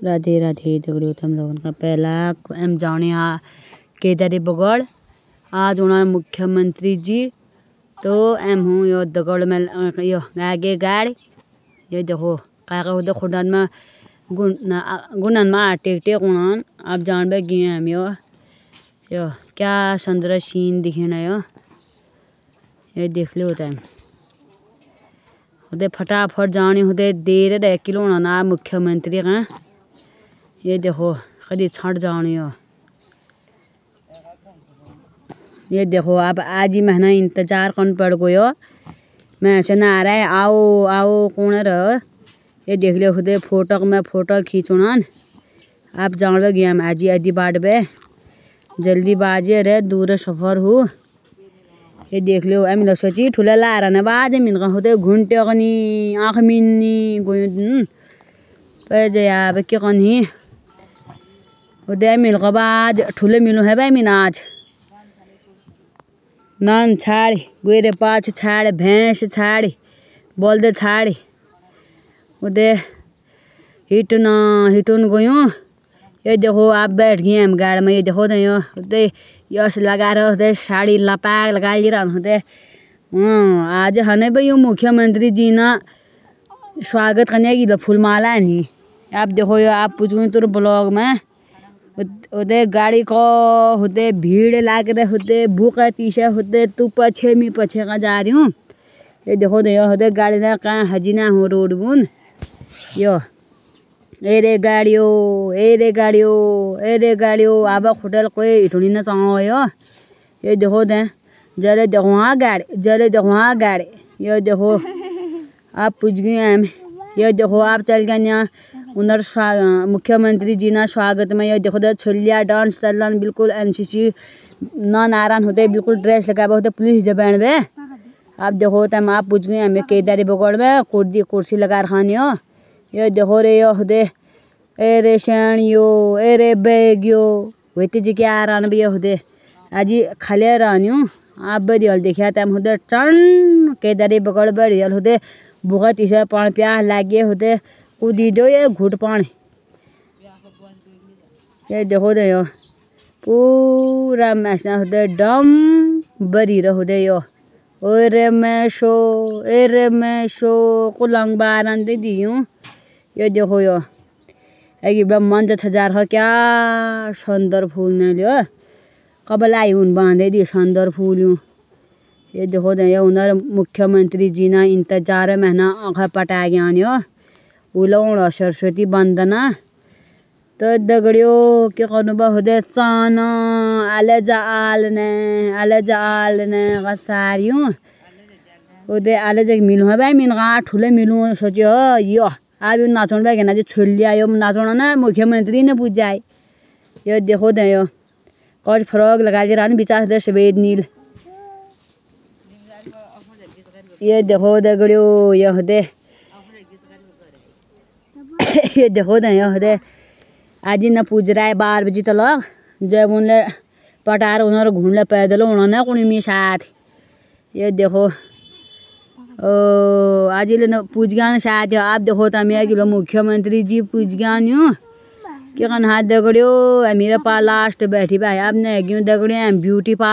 राधे राधे दगड़ियों, तुम लोगों का पहला एम जाने यहाँ केदारी बगड़ आज उन्होंने मुख्यमंत्री जी तो एम हूँ यो दगड़ में यो आगे गाड़ी ये देखो काका होते खुदान में गुनन में टेक टेक उन्होंने आप जान बे गए हम यो क्या सुंदर सीन दिखना ये देख लो होता है होते फटाफट जाने होते देर 1 किलो ना मुख्यमंत्री का ये देखो कभी छट जाने ये देखो आप आज ही महीना इंतजार करना पड़ गयो मैं ऐसे ना आ रहा है आओ आओ कौन रहो ये देख लियो खुदे फोटो में फोटो खींचना आप जान लो गया आज ही आदि बाट बे जल्दी बाजे रे दूर सफर हो ये देख लियो एम लोग सोची ठुला ला रहा ना बाजे मिनका होते घुंटे कनी आँख मिन्नी गोय पे जया बे क्या कनी उदय मिल का बाज ठुले मिलो है भाई मिन आज नान छाड़ी गोरे पाछ छाड़ भैंस छाड़ी बोल दे छाड़ी उदय हिटून गयो ये देखो आप बैठ गए हम गाड़ में ये देखो दे उदय यश लगा रहे होते साड़ी लपाक लगा ली रहा होते आज हने भाई मुख्यमंत्री जी ना स्वागत करने की फूलमाला नहीं आप देखो यो आप पूछ गए तो ब्लॉग में होते गाड़ी को होते भीड़ लाग रहे होते भूख तीसरे होते तू पछे मी पछे का जा रही हूँ ये देखो दे होते गाड़ी ना कहाँ हजीना हो रोड बुन यो ए रे गाड़ियों आबा होटल कोई इठुनी ना चाहो ये देखो दे जले देखो हाँ गाड़ी ये देखो आप पूछ गए हम ये देखो आप चल गए यहाँ उधर मुख्यमंत्री जी ना स्वागत में ये देखो दे छोलिया डांस चल रहा बिल्कुल एनसीसी ना नारायण होते बिल्कुल ड्रेस लगा होते पुलिस जबान बे आप देखो तम आप पूछ गए हमें केदारी बगड़ में कुर्सी लगा रखानी हो ये देखो रे यो होते ए रे शेणियो ए रे बैगियो होते जी क्या आ रहा भैया होते आज खाले रहनी हूँ आप बढ़िया देखा तम होते टन केदारी बगड़ बढ़िया होते बहुत इसे पान प्यास लागे होते कूदी दो ये घुट पानी ये देखो दे यो पूरा मैसना होते डम बरी रहोदे यो ओरे मैं शो कुलंग बारन दे दी हूँ ये देखो यो एक मन हजार हो क्या सुंदर फूल ने लियो कबल आई उन बांधे दी सुंदर फूल यूँ ये देखो दे उधर मुख्यमंत्री जी ना इंतजार महीना आँखा पटा गया उलौड़ सरस्वती वंदना तो दगड़ियों क्या करना बहुदे चाना आले जाल ने सारियों उदे आले जग मिलूँ है भाई मिन का ठुले मिलूँ सोचियो यो आप नाचन भाई ना जो छोलिया यो नाचना ना मुख्यमंत्री ने पूछ जाए ये देखो दे यो कुछ फ्रॉक लगा के रानी बिचार दे सफेद नील ये देखो दगड़ियों ये दे ये देखो दे ये दे आज न पूज रहा है 12 बजे तक जब उनले पटार उन्होंने घूमने पैदल उन्होंने कुणी में साथ ये देखो आज ले पूज गया शायद आप देखो तो मैं कि मुख्यमंत्री जी पूज गया क्या कहना हाथ दगड़ियों मेरे पास लास्ट बैठी भाई आपने क्यों दगड़ियों ब्यूटी पार्लर